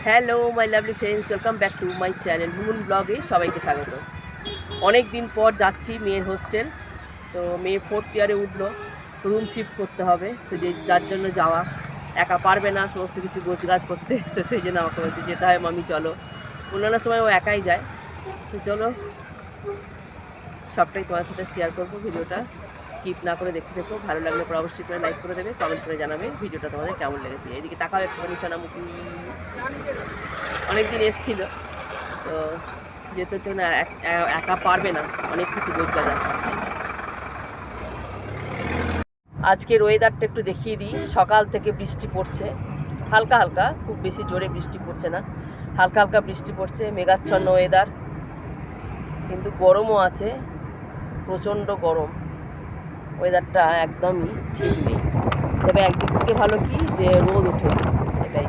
Hello my lovely friends, welcome back to my channel moon ব্লগে সবাইকে স্বাগত। অনেক দিন পর যাচ্ছি মেয়ের হোস্টেল। তো মেয়ে 4th ইয়ারে উঠলো, রুম শিফট করতে হবে। তো যার জন্য যাওয়া, একা পারবে না সমস্ত কিছু গোছগাছ করতে। তো সেই জন্য আমাকে বলছে যেতে হয় মামি চলো। অন্যান্য সময় ও একাই যায়। তো চলো সবটাই তোমার সাথে শেয়ার করবো। ভিডিওটা স্কিপ না করে দেখতে দেখো, ভালো লাগলে পর অবশ্যই করে লাইক করে দেবে, কমেন্ট করে জানাবে ভিডিওটা তোমাদের কেমন লেগেছে। এদিকে তাকাও একটুখানি সোনামুখী, অনেক দিন এসেছিল। তো যেতে হচ্ছে না, একা পারবে না, অনেক কিছু রোজগার আছে। আজকের ওয়েদারটা একটু দেখিয়ে দিই। সকাল থেকে বৃষ্টি পড়ছে, হালকা হালকা, খুব বেশি জোরে বৃষ্টি পড়ছে না, হালকা হালকা বৃষ্টি পড়ছে, মেঘাচ্ছন্ন ওয়েদার, কিন্তু গরমও আছে, প্রচণ্ড গরম। ওয়েদারটা একদমই ঠিক নেই। তবে একদিক থেকে ভালো কি যে রোদ ওঠে, এটাই।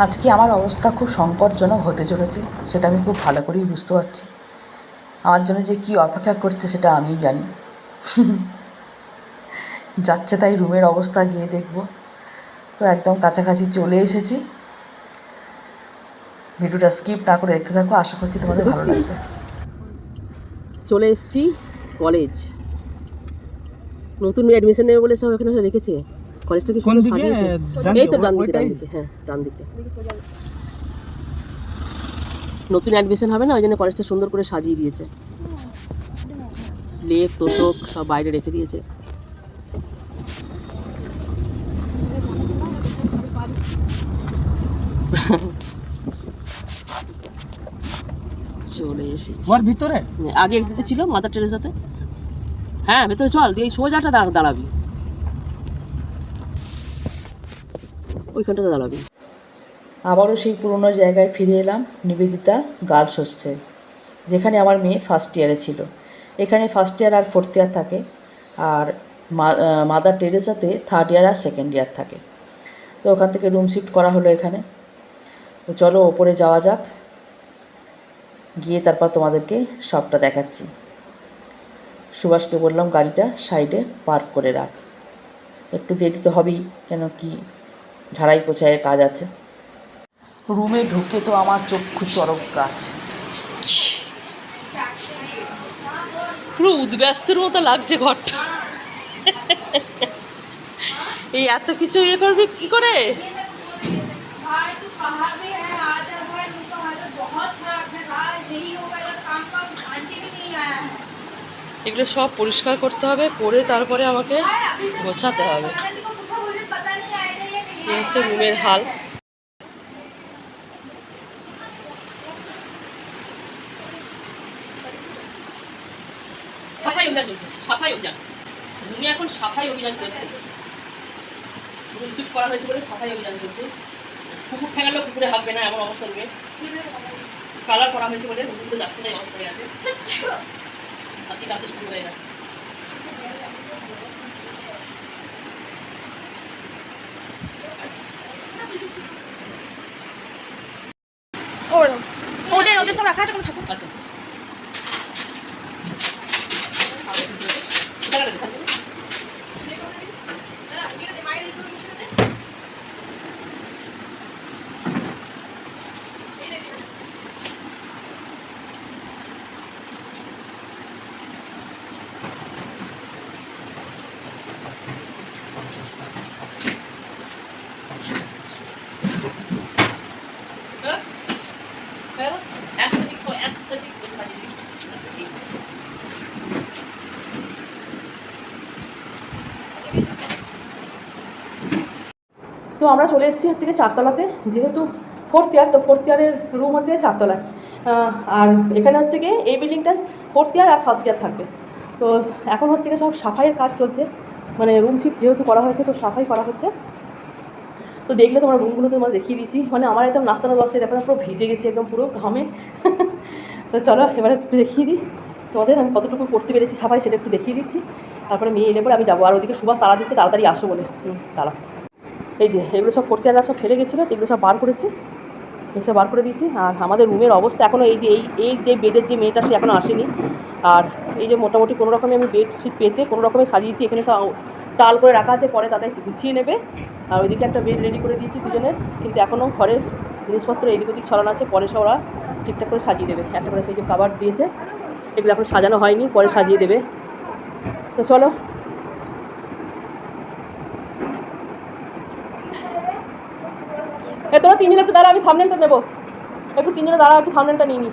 আজকে আমার অবস্থা খুব সংকটজনক হতে চলেছে, সেটা আমি খুব ভালো করেই বুঝতে পারছি। আমার জন্য যে কী অপেক্ষা করছে সেটা আমিই জানি। যাচ্ছে তাই রুমের অবস্থা গিয়ে দেখব। তো একদম কাছাকাছি চলে এসেছি। ভিডিওটা স্কিপ না করে দেখতে থাকো, আশা করছি তোমাদের ভালো লাগবে। চলে এসেছি কলেজ, নতুন অ্যাডমিশন নেবে বলে সব এখানে রেখেছে। কলেজটা কি সুন্দর সাজিয়েছে। এই তো ডান দিকে, হ্যাঁ ডান দিকে নতুন অ্যাডমিশন হবে না, ওই জন্য কলেজটা সুন্দর করে সাজিয়ে দিয়েছে। লেপ তোষক সব বাইরে রেখে দিয়েছে। চলে এসেছি ভিতরে, আগে একদিকে ছিল মাদার টেরেসাতে। হ্যাঁ ভেতরে চল, দিয়ে সোজাটা দাঁড়াবি, ওইখানটাতে দাঁড়াবি। আবারও সেই পুরনো জায়গায় ফিরে এলাম, নিবেদিতা গার্লস হোস্টেল, যেখানে আমার মেয়ে ফার্স্ট ইয়ারে ছিল। এখানে ফার্স্ট ইয়ার আর 4th ইয়ার থাকে, আর মাদার টেরেসাতে 3rd ইয়ার আর 2nd ইয়ার থাকে। তো ওখান থেকে রুম শিফট করা হলো এখানে। তো চলো ওপরে যাওয়া যাক, গিয়ে তারপর তোমাদেরকে সবটা দেখাচ্ছি। সুভাষকে বললাম গাড়িটা সাইডে পার্ক করে রাখ, একটু দেরি তো হবেই, কেন কি ঝাড়াই পোছাইয়ের কাজ আছে। রুমে ঢুকে তো আমার চক্ষু চরক গাছ। পুরো উদ্ব্যস্তের মতো লাগছে ঘরটা। এই এত কিছু ইয়ে করবি কি করে? এগুলো সব পরিষ্কার করতে হবে, করে তারপরে আমাকে গোছাতে হবে। এই হচ্ছে রুমের হাল। সাফাই অভিযান চলছে, সাফাই অভিযান। রুমে এখন সাফাই অভিযান চলছে। রুম শিফট করা হয়েছে বলে সাফাই অভিযান চলছে। কুকুর ঠেঙালেও কুকুরে হাঁকবে না, এমন অবস্থা রুমে। কালার করা হয়েছে বলে রুমগুলো যাচ্ছে না, এই অবস্থায় আছে। কাছে কাছে শুরু হয়ে গেছে। ওদের ওদের সব রাখা আছে, কোনো থাকুক। আচ্ছা তো আমরা চলে এসেছি হচ্ছে কি 4তলাতে, যেহেতু 4th ইয়ার, তো 4th ইয়ারের রুম হচ্ছে 4তলায়। আর এখানে হচ্ছে গিয়ে এই বিল্ডিংটা 4th ইয়ার আর 1st ইয়ার থাকবে। তো এখন হচ্ছে গিয়ে সব সাফাইয়ের কাজ চলছে, মানে রুম শিফট যেহেতু করা হয়েছে তো সাফাই করা হচ্ছে। তো দেখলে তোমার রুমগুলো তোমার দেখিয়ে দিচ্ছি, মানে আমার একদম নাস্তানো দশে দেখো পুরো ভিজে গেছি একদম পুরো ঘামে। তো চলো এবারে একটু দেখিয়ে দিই তোমাদের আমি কতটুকু করতে পেরেছি সাফাই, সেটা একটু দেখিয়ে দিচ্ছি। তারপরে মেয়ে এলে পরে আমি যাবো, আর ওদিকে সুভাষ তাড়া দিচ্ছে তাড়াতাড়ি আসো বলে। তাড়া এই যে এগুলো সব 4th ইয়াররা সব ফেলে গেছিলো, এগুলো সব বার করেছি, এসব বার করে দিয়েছি। আর আমাদের রুমের অবস্থা এখনও এই যে এই যে বেডের যে মেয়েটা সে এখনও আসেনি। আর এই যে মোটামুটি কোনো রকমে আমি বেডশিট পেতে কোনো রকমে সাজিয়েছি, এখানে সব টাল করে রাখা আছে, পরে তাদের গুছিয়ে নেবে। আর ওইদিকে একটা বেড রেডি করে দিয়েছি দুজনের, কিন্তু এখনও ঘরের জিনিসপত্র এদিক ওদিক ছড়ানো আছে, পরে সব ওরা ঠিকঠাক করে সাজিয়ে দেবে। একটা করে সেই যে কাভার দিয়েছে, এগুলো এখন সাজানো হয়নি, পরে সাজিয়ে দেবে। তো চলো, তোরা তিনজনে একটু দাঁড়া, আমি থাম্বনেলটা নেবো। একটু তিনজনে দাঁড়া, একটু থাম্বনেলটা নিয়ে নি।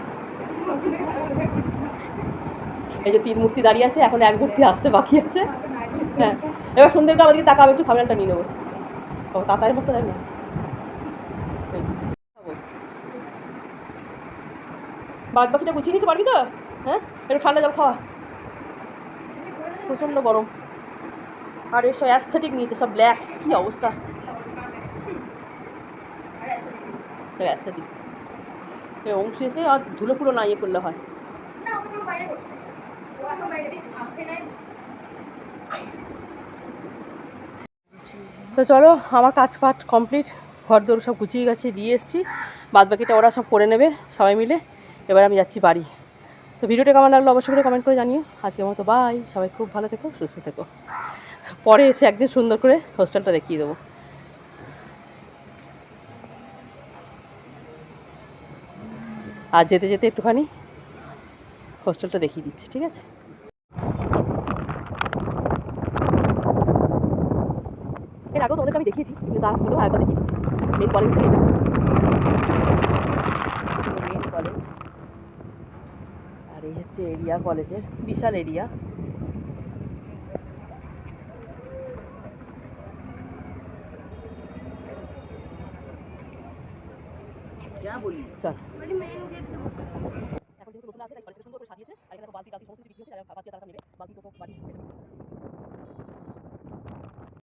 এই যে 3 মূর্তি দাঁড়িয়ে আছে, এখন 1 মূর্তি আসতে বাকি আছে। হ্যাঁ, এবার সুন্দরকে আমাদেরকে তাকাবে, একটু থাম্বনেলটা নিয়ে নেবো। ও তাড়াতাড়ি মতো দেয় না। বাদ বাকিটা গুছিয়ে নিতে পারবি তো? হ্যাঁ, একটু ঠান্ডা জল খাওয়া, প্রচণ্ড গরম। আর এর সব অ্যাস্থেটিক নিয়েছে, সব ব্ল্যাক, কী অবস্থা। অ্যাস্থেটিক অংশ এসে আর ধুলো ফুলো না ইয়ে করলে হয়। তো চলো, আমার কাজ কমপ্লিট, ঘর দৌড় সব গুছিয়ে গেছে, দিয়ে এসেছি। বাদ বাকিটা ওরা সব করে নেবে সবাই মিলে। এবার আমি যাচ্ছি বাড়ি। তো ভিডিওটা কেমন লাগলো অবশ্যই করে কমেন্ট করে জানিও। আজকের মতো বাই, সবাই খুব ভালো থেকো, সুস্থ থেকো। পরে এসে একদিন সুন্দর করে হোস্টেলটা দেখিয়ে দেবো। আর যেতে যেতে একটুখানি হোস্টেলটা দেখিয়ে দিচ্ছি, ঠিক আছে? এর আগেও তোমাদেরকে আমি দেখিয়েছি, কিন্তু তার হলেও আরেকবার দেখিয়ে দিচ্ছি। মেন কলেজ থেকে মেন কলেজ, আর এই হচ্ছে এরিয়া, কলেজের বিশাল এরিয়া। চল, এখন যেহেতু নতুন আসে, তাই সুন্দর করে সাজিয়েছে। আর এখানে বালতি টালতি সমস্ত কিছু বিক্রি হচ্ছে, বালতি তারা নেবে, বালতি তো সব বাড়ি